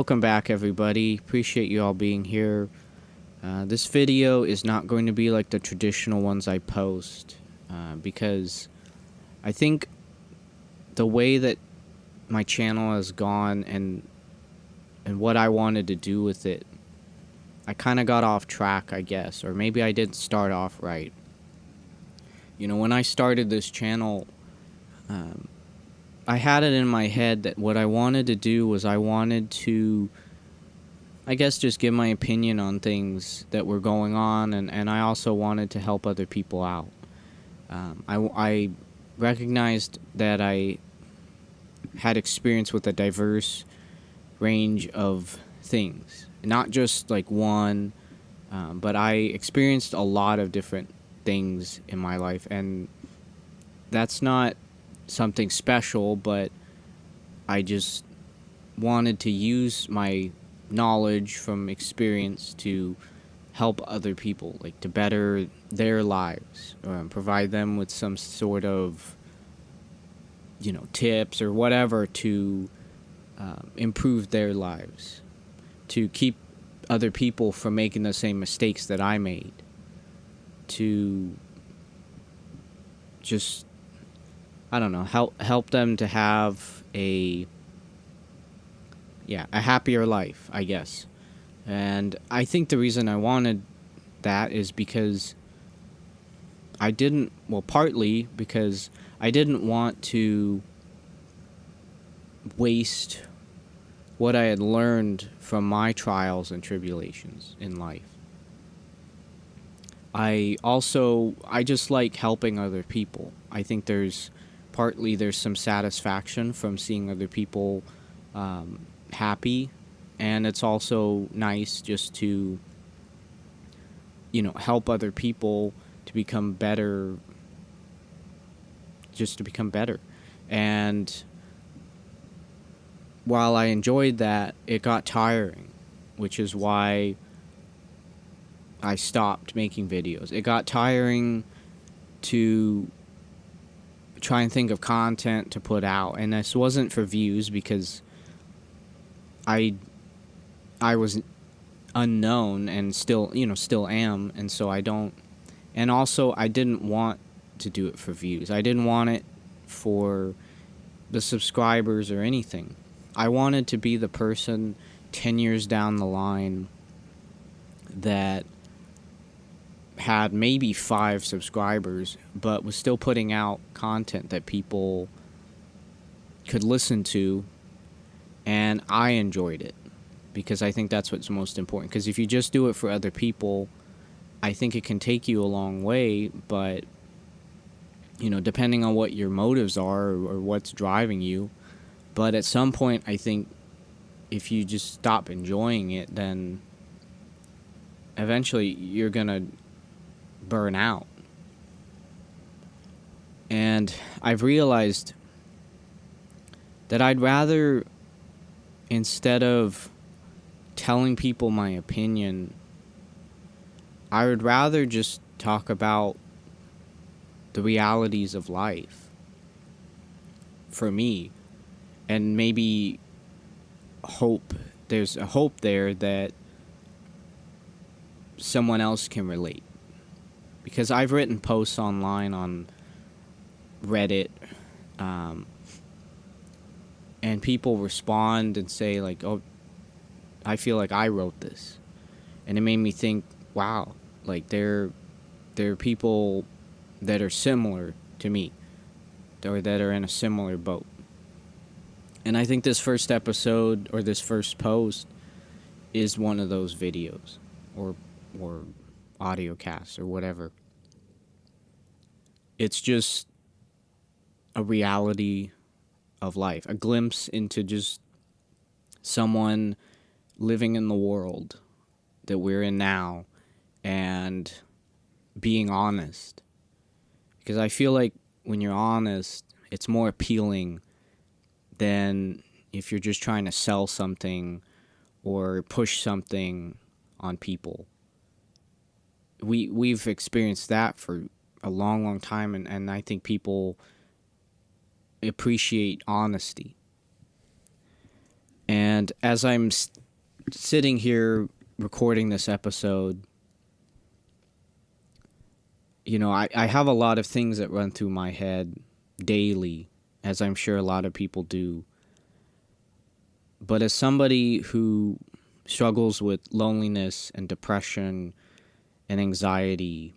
Welcome back, everybody. Appreciate you all being here. This video is not going to be like the traditional ones I post because I think the way that my channel has gone and what I wanted to do with it, I kind of got off track, I guess, or maybe I didn't start off right. You know, when I started this channel, I had it in my head that what I wanted to do was I wanted to, I guess, just give my opinion on things that were going on, and I also wanted to help other people out. I recognized that I had experience with a diverse range of things, not just like one, but I experienced a lot of different things in my life, and that's not something special, but I just wanted to use my knowledge from experience to help other people, like to better their lives, provide them with some sort of, tips or whatever to improve their lives, to keep other people from making the same mistakes that I made, to just, I don't know, help them to have a happier life, I guess. And I think the reason I wanted that is because partly because I didn't want to waste what I had learned from my trials and tribulations in life. I just like helping other people. I think there's some satisfaction from seeing other people happy, and it's also nice just to help other people to become better, and while I enjoyed that, it got tiring, which is why I stopped making videos. It got tiring to try and think of content to put out, and this wasn't for views because I was unknown and still am, and so I don't, and also I didn't want to do it for views. I didn't want it for the subscribers or anything. I wanted to be the person 10 years down the line that had maybe 5 subscribers but was still putting out content that people could listen to, and I enjoyed it, because I think that's what's most important. Because if you just do it for other people, I think it can take you a long way, but depending on what your motives are or what's driving you. But at some point, I think if you just stop enjoying it, then eventually you're gonna burn out. And I've realized that I'd rather, instead of telling people my opinion, I would rather just talk about the realities of life for me, and maybe there's a hope there that someone else can relate. Because I've written posts online on Reddit, and people respond and say like, "Oh, I feel like I wrote this," and it made me think, wow, like there are people that are similar to me, or that are in a similar boat. And I think this first episode, or this first post, is one of those videos, or audio casts, or whatever. It's just a reality of life, a glimpse into just someone living in the world that we're in now, and being honest. Because I feel like when you're honest, it's more appealing than if you're just trying to sell something or push something on people. We've experienced that for a long time, and I think people appreciate honesty. And as I'm sitting here recording this episode, I have a lot of things that run through my head daily, as I'm sure a lot of people do. But as somebody who struggles with loneliness and depression and anxiety,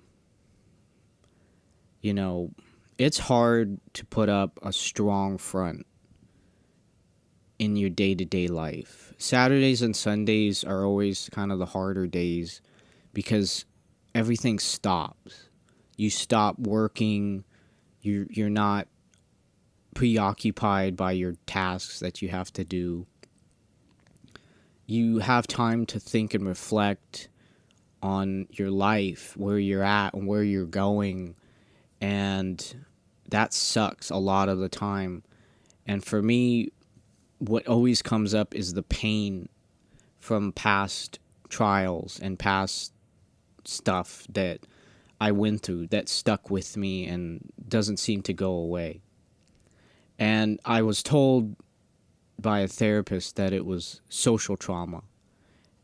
it's hard to put up a strong front in your day-to-day life. Saturdays and Sundays are always kind of the harder days because everything stops. You stop working. You're not preoccupied by your tasks that you have to do. You have time to think and reflect on your life, where you're at and where you're going. And that sucks a lot of the time. And for me, what always comes up is the pain from past trials and past stuff that I went through that stuck with me and doesn't seem to go away. And I was told by a therapist that it was social trauma.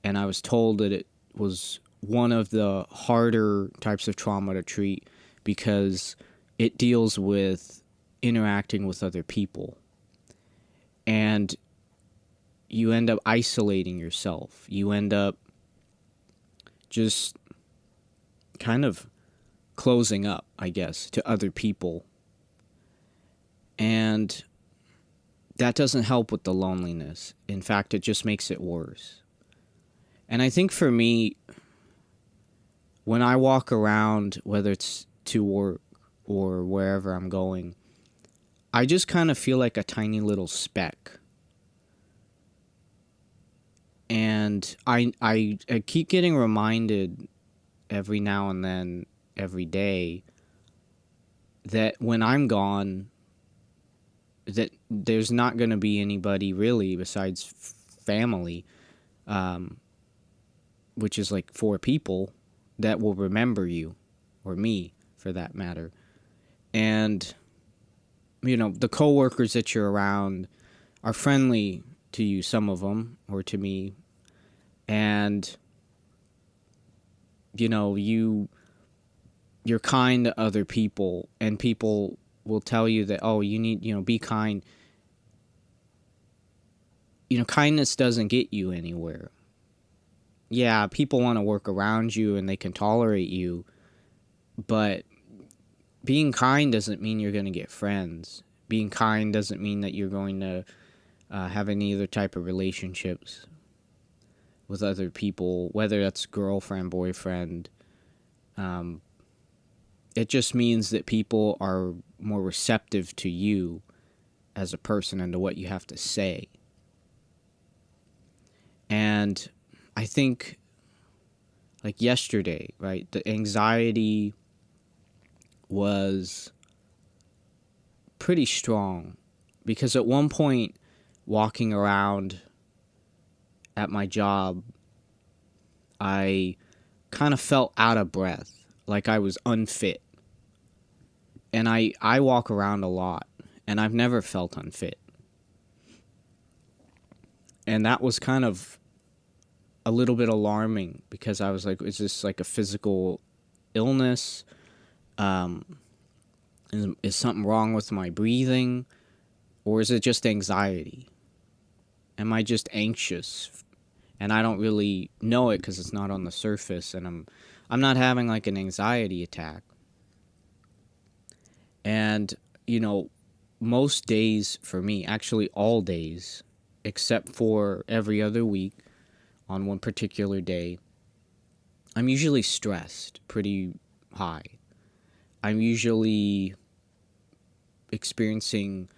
And I was told that it was one of the harder types of trauma to treat because it deals with interacting with other people. And you end up isolating yourself. You end up just kind of closing up, I guess, to other people. And that doesn't help with the loneliness. In fact, it just makes it worse. And I think for me, when I walk around, whether it's to work or wherever I'm going, I just kind of feel like a tiny little speck. And I keep getting reminded every now and then, every day, that when I'm gone, that there's not going to be anybody really besides family, which is like 4 people, that will remember you, or me, for that matter. And, the coworkers that you're around are friendly to you, some of them, or to me. And, you're kind to other people, and people will tell you that, oh, you need, be kind. Kindness doesn't get you anywhere. Yeah, people want to work around you and they can tolerate you, but being kind doesn't mean you're going to get friends. Being kind doesn't mean that you're going to have any other type of relationships with other people, whether that's girlfriend, boyfriend. It just means that people are more receptive to you as a person and to what you have to say. And I think, like yesterday, right, the anxiety was pretty strong because at one point, walking around at my job, I kind of felt out of breath, like I was unfit. And I walk around a lot, and I've never felt unfit. And that was kind of a little bit alarming because I was like, is this like a physical illness? Is something wrong with my breathing? Or is it just anxiety? Am I just anxious? And I don't really know it because it's not on the surface, and I'm not having like an anxiety attack. And, most days for me, actually all days, except for every other week on one particular day, I'm usually stressed pretty high. I'm usually experiencing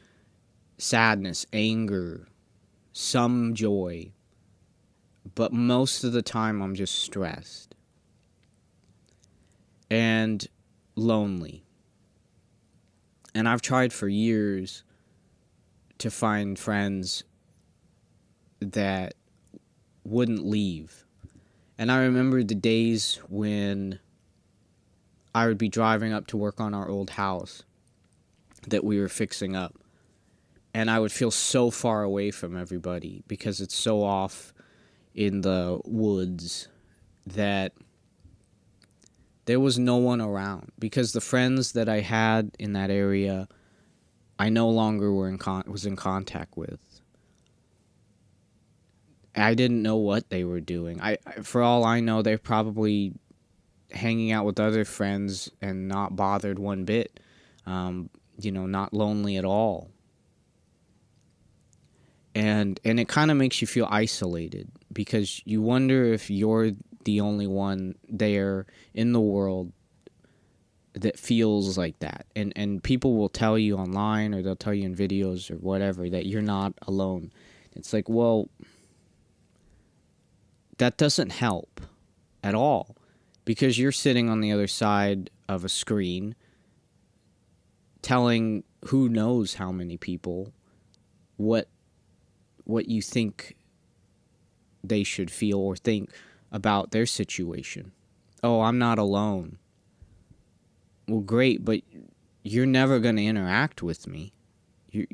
sadness, anger, some joy, but most of the time I'm just stressed and lonely. And I've tried for years to find friends that wouldn't leave. And I remember the days when I would be driving up to work on our old house that we were fixing up. And I would feel so far away from everybody because it's so off in the woods that there was no one around. Because the friends that I had in that area, I no longer was in contact with. I didn't know what they were doing. For all I know, they're probably hanging out with other friends and not bothered one bit. Not lonely at all. And it kind of makes you feel isolated because you wonder if you're the only one there in the world that feels like that. And people will tell you online or they'll tell you in videos or whatever that you're not alone. It's like, well, that doesn't help at all because you're sitting on the other side of a screen telling who knows how many people what you think they should feel or think about their situation. Oh, I'm not alone. Well, great, but you're never going to interact with me.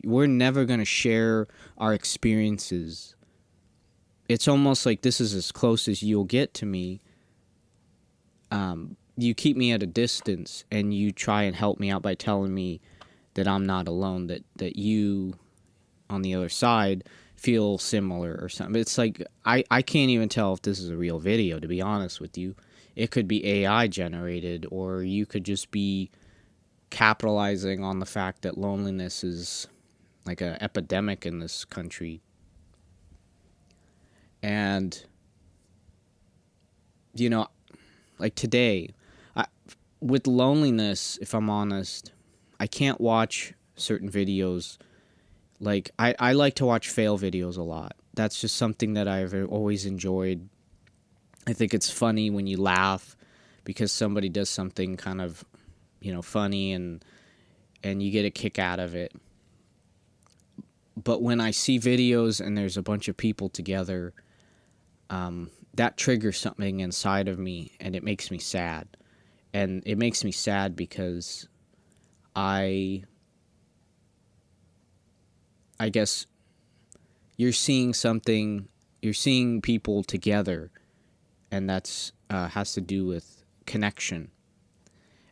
We're never going to share our experiences. It's almost like this is as close as you'll get to me. You keep me at a distance and you try and help me out by telling me that I'm not alone, that you on the other side feel similar or something. It's like I can't even tell if this is a real video, to be honest with you. It could be AI generated, or you could just be capitalizing on the fact that loneliness is like an epidemic in this country. And like today, with loneliness, if I'm honest, I can't watch certain videos. Like, I like to watch fail videos a lot. That's just something that I've always enjoyed. I think it's funny when you laugh because somebody does something kind of, funny and you get a kick out of it. But when I see videos and there's a bunch of people together, that triggers something inside of me and it makes me sad. And it makes me sad because I guess you're seeing people together, and that's has to do with connection.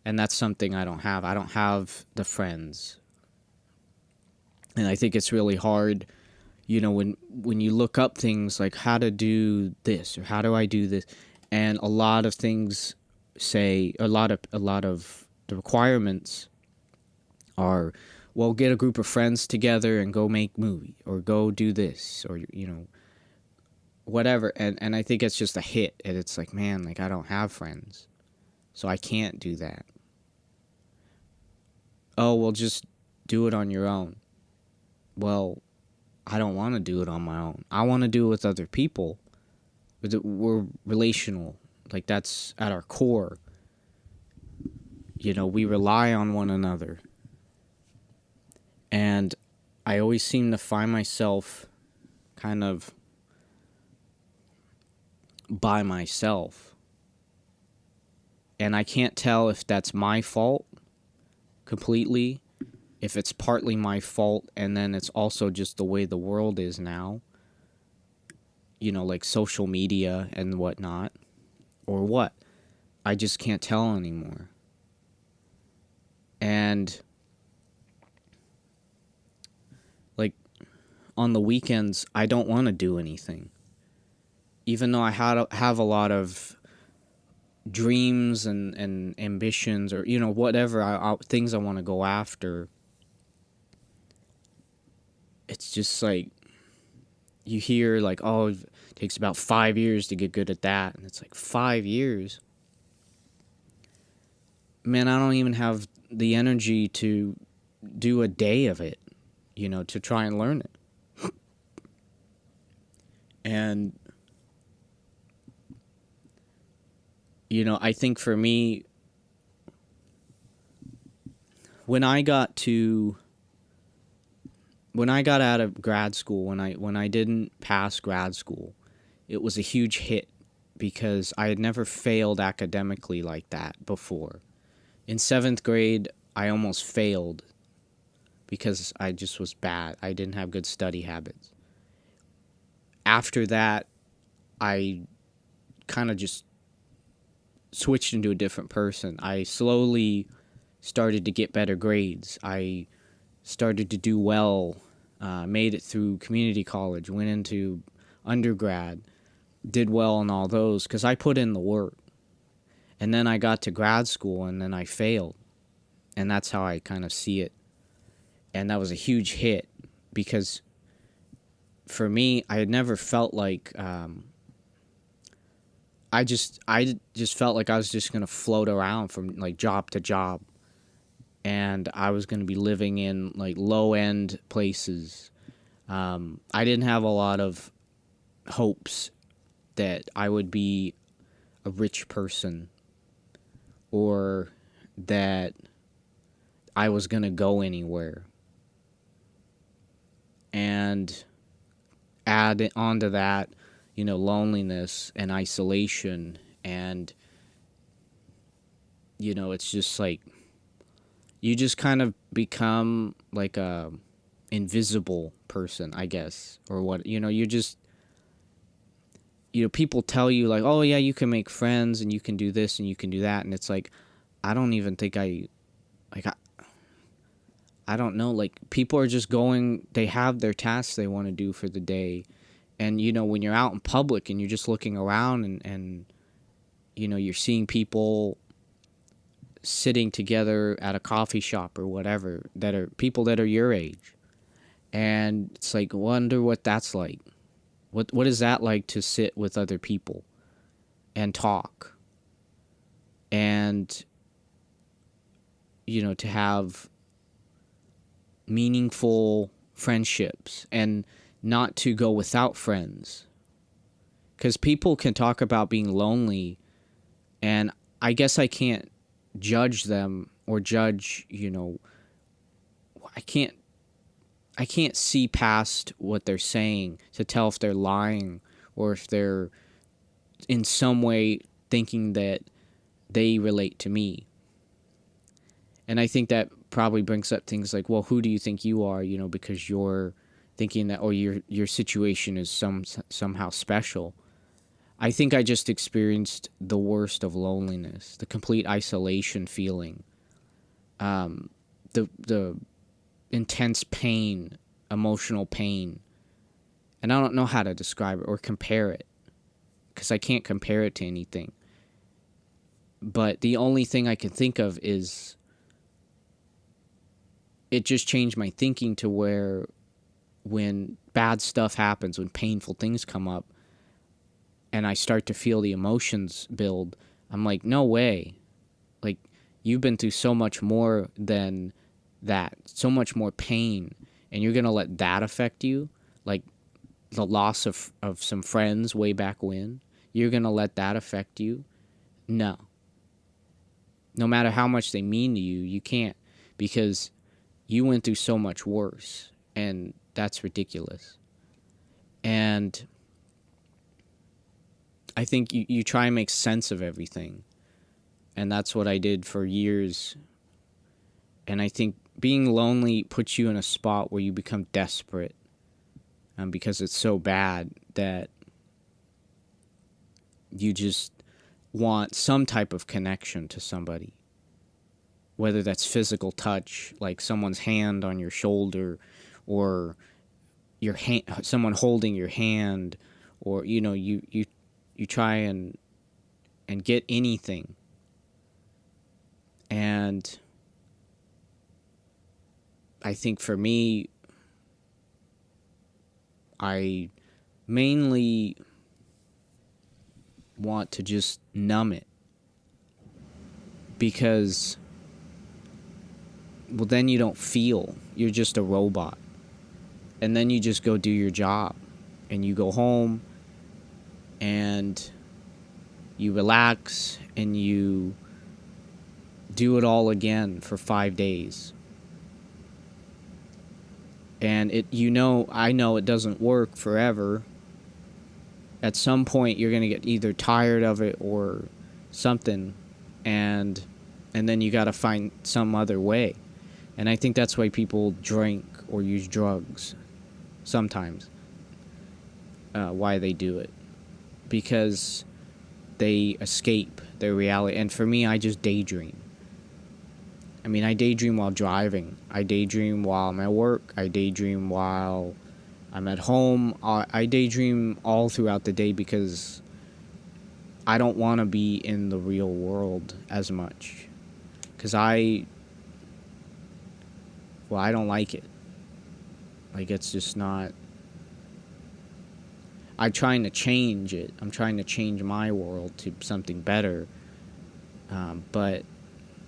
And that's something I don't have. I don't have the friends. And I think it's really hard, when you look up things like how to do this or how do I do this, and a lot of things say a lot of the requirements are, well, get a group of friends together and go make movie or go do this or whatever, and I think it's just a hit, and it's like, man, like I don't have friends, so I can't do that. Oh, well, just do it on your own. Well, I don't want to do it on my own. I want to do it with other people. We're relational. Like, that's at our core. We rely on one another. And I always seem to find myself kind of by myself. And I can't tell if that's my fault completely, if it's partly my fault, and then it's also just the way the world is now, like social media and whatnot, or what. I just can't tell anymore. And like on the weekends, I don't want to do anything. Even though I have a lot of dreams and ambitions or, whatever things I want to go after, it's just like you hear like, oh, it takes about 5 years to get good at that. And it's like, 5 years? Man, I don't even have the energy to do a day of it, to try and learn it. And, I think for me, when I got out of grad school, when I didn't pass grad school, it was a huge hit because I had never failed academically like that before. In 7th grade, I almost failed because I just was bad. I didn't have good study habits. After that, I kind of just switched into a different person. I slowly started to get better grades. I started to do well, made it through community college, went into undergrad, did well in all those because I put in the work. And then I got to grad school and then I failed. And that's how I kind of see it. And that was a huge hit because for me, I had never felt like I just felt like I was just gonna float around from like job to job, and I was gonna be living in like low end places. I didn't have a lot of hopes that I would be a rich person or that I was gonna go anywhere. And add onto that, loneliness and isolation, and it's just like you just kind of become like a invisible person, I guess, or what, you just people tell you like, oh yeah, you can make friends and you can do this and you can do that, and it's like I don't even think like I don't know, like people are just going, they have their tasks they want to do for the day. And, when you're out in public and you're just looking around and you're seeing people sitting together at a coffee shop or whatever that are people that are your age. And it's like, wonder what that's like. What is that like to sit with other people and talk? And, to have meaningful friendships and not to go without friends. Because people can talk about being lonely, and I guess I can't judge them or judge, I can't see past what they're saying to tell if they're lying or if they're in some way thinking that they relate to me. And I think that probably brings up things like, well, who do you think you are, because you're thinking that, or your situation is somehow special. I think I just experienced the worst of loneliness, the complete isolation feeling, the intense pain, emotional pain. And I don't know how to describe it or compare it, because I can't compare it to anything. But the only thing I can think of is it just changed my thinking to where when bad stuff happens, when painful things come up, and I start to feel the emotions build, I'm like, no way. Like, you've been through so much more than that, so much more pain, and you're going to let that affect you? Like, the loss of some friends way back when? You're going to let that affect you? No. No matter how much they mean to you, you can't, because you went through so much worse, and that's ridiculous. And I think you try and make sense of everything. And that's what I did for years. And I think being lonely puts you in a spot where you become desperate. Because it's so bad that you just want some type of connection to somebody. Whether that's physical touch, like someone's hand on your shoulder, or your hand, someone holding your hand, or you try and get anything. And I think for me, I mainly want to just numb it, because well, then you don't feel. You're just a robot. And then you just go do your job. And you go home and you relax and you do it all again for 5 days. And I know it doesn't work forever. At some point you're going to get either tired of it or something, and then you got to find some other way. And I think that's why people drink or use drugs sometimes. Why they do it. Because they escape their reality. And for me, I just daydream. I mean, I daydream while driving. I daydream while I'm at work. I daydream while I'm at home. I daydream all throughout the day because I don't want to be in the real world as much. Because I don't like it. Like, it's just not. I'm trying to change it. I'm trying to change my world to something better. But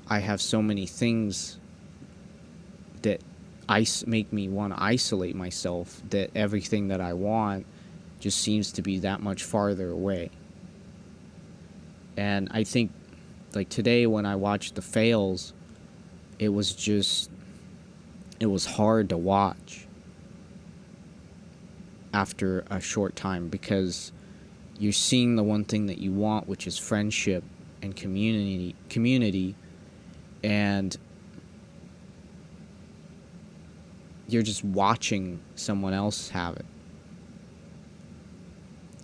I have so many things that make me want to isolate myself, that everything that I want just seems to be that much farther away. And I think, like, today when I watched the fails, it was hard to watch after a short time, because you're seeing the one thing that you want, which is friendship and community, and you're just watching someone else have it.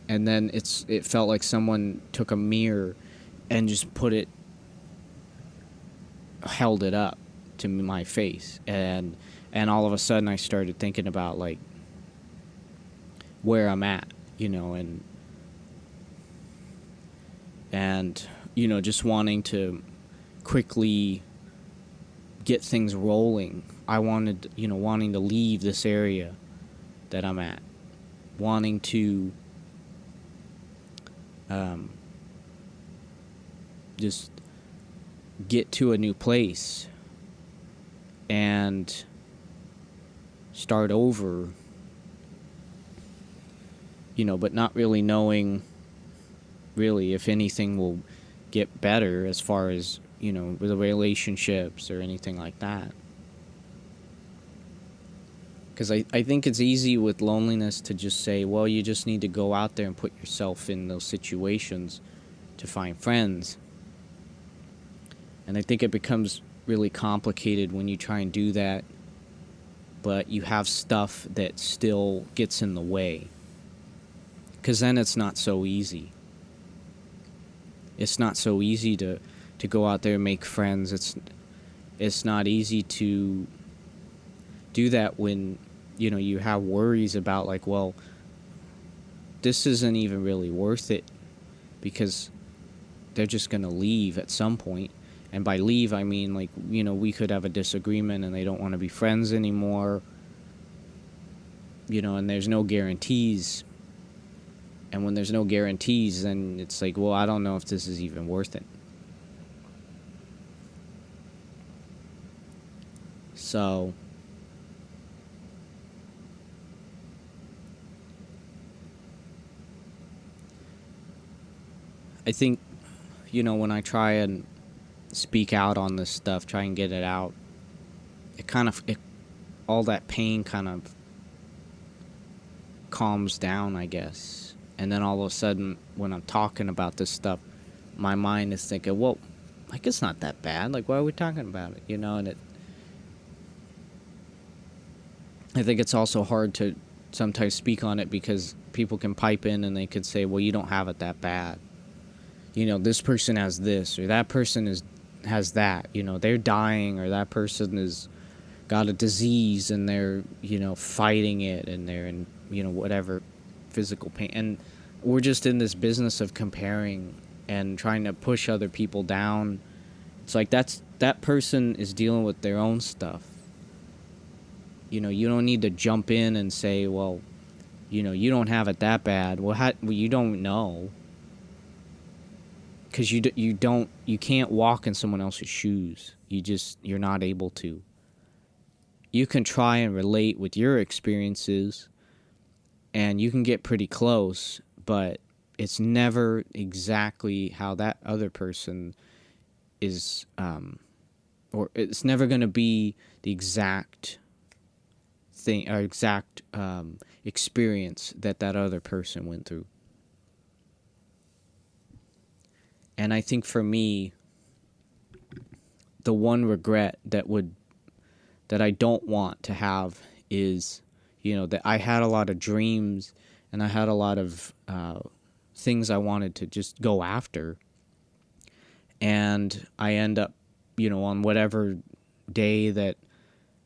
And then it felt like someone took a mirror and just held it up to my face, and all of a sudden I started thinking about, like, where I'm at, and just wanting to quickly get things rolling. I wanting to leave this area that I'm at, wanting to just get to a new place and start over, but not really knowing really if anything will get better as far as, with the relationships or anything like that. Because I think it's easy with loneliness to just say, well, you just need to go out there and put yourself in those situations to find friends. And I think it becomes really complicated when you try and do that, but you have stuff that still gets in the way. Because then it's not so easy. It's not so easy to go out there and make friends. It's not easy to do that when, you have worries about, like, well, this isn't even really worth it, because they're just going to leave at some point. And by leave, I mean, like, we could have a disagreement and they don't want to be friends anymore, and there's no guarantees. And when there's no guarantees, then it's like, well, I don't know if this is even worth it. So I think, when I try and speak out on this stuff, try and get it out, all that pain kind of calms down, I guess. And then all of a sudden, when I'm talking about this stuff, my mind is thinking, well, like, it's not that bad. Like, why are we talking about it? And I think it's also hard to sometimes speak on it, because people can pipe in and they could say, well, you don't have it that bad. This person has this, or that person has that. They're dying, or that person has got a disease and they're, fighting it, and they're in, whatever physical pain. And we're just in this business of comparing and trying to push other people down. It's like that person is dealing with their own stuff. You don't need to jump in and say, well, you don't have it that bad. Well, you don't know, because you can't walk in someone else's shoes. You're not able to. You can try and relate with your experiences, and you can get pretty close, but it's never exactly how that other person is, or it's never going to be the exact thing or exact experience that other person went through. And I think for me, the one regret that would that I don't want to have is, that I had a lot of dreams and I had a lot of things I wanted to just go after. And I end up, on whatever day that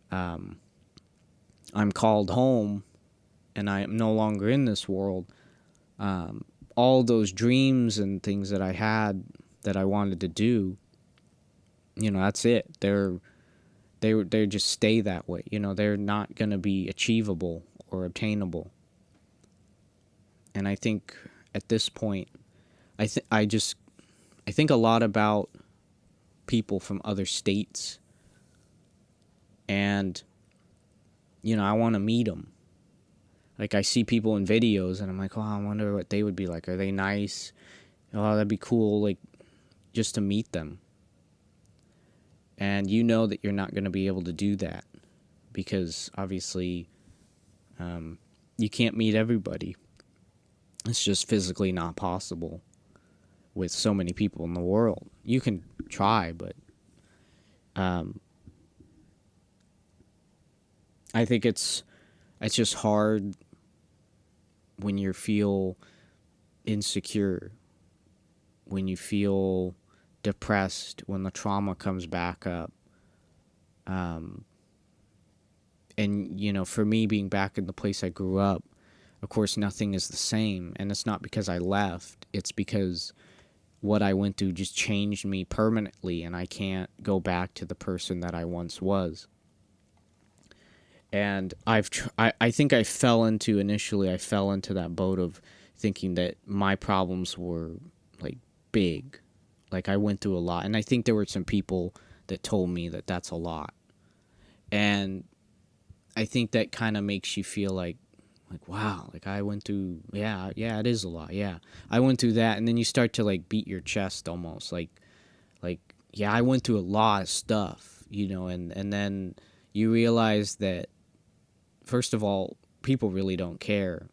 I'm called home and I am no longer in this world, all those dreams and things that I had that I wanted to do, that's it. They just stay that way. They're not going to be achievable or obtainable. And I think at this point, I think a lot about people from other states, and I want to meet them. Like, I see people in videos and I'm like, oh, I wonder what they would be like. Are they nice? Oh, that'd be cool, like, just to meet them. And that you're not going to be able to do that because obviously you can't meet everybody. It's just physically not possible with so many people in the world. You can try, but I think it's just hard when you feel insecure, when you feel depressed, when the trauma comes back up. And, for me, being back in the place I grew up, of course, nothing is the same. And it's not because I left. It's because what I went through just changed me permanently, and I can't go back to the person that I once was. And I think I fell into that boat of thinking that my problems were, like, big. Like, I went through a lot. And I think there were some people that told me that that's a lot. And I think that kind of makes you feel like, wow, like, I went through, yeah, it is a lot, yeah. I went through that, and then you start to, like, beat your chest almost. Like, yeah, I went through a lot of stuff, and then you realize that, first of all, people really don't care.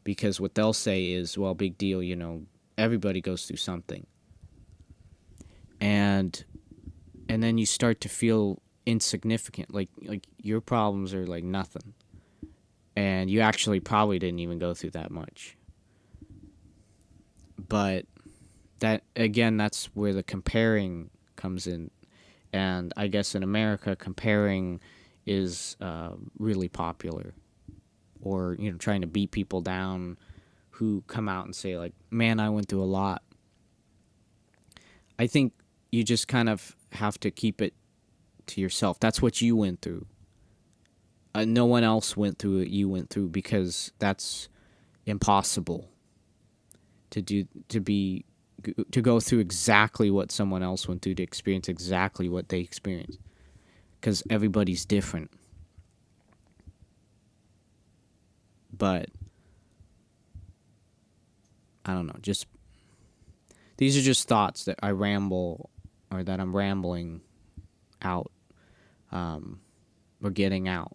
Because what they'll say is, well, big deal, everybody goes through something. And then you start to feel insignificant, like your problems are like nothing. And you actually probably didn't even go through that much. But that's where the comparing comes in. And I guess in America, comparing is really popular. Or, trying to beat people down who come out and say, like, man, I went through a lot. I think you just kind of have to keep it to yourself. That's what you went through. No one else went through what you went through, because that's impossible to go through exactly what someone else went through, to experience exactly what they experienced, because everybody's different. But I don't know, just these are just thoughts that I ramble, or that I'm rambling out, or getting out.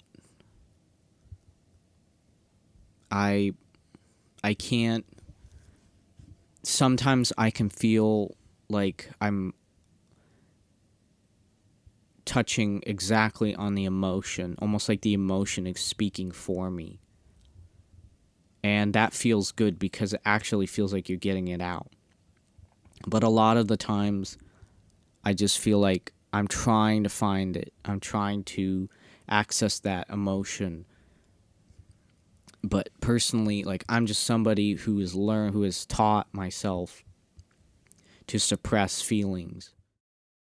I can't. Sometimes I can feel like I'm touching exactly on the emotion, almost like the emotion is speaking for me. And that feels good because it actually feels like you're getting it out. But a lot of the times, I just feel like I'm trying to find it. I'm trying to access that emotion. But personally, like, I'm just somebody who has taught myself to suppress feelings.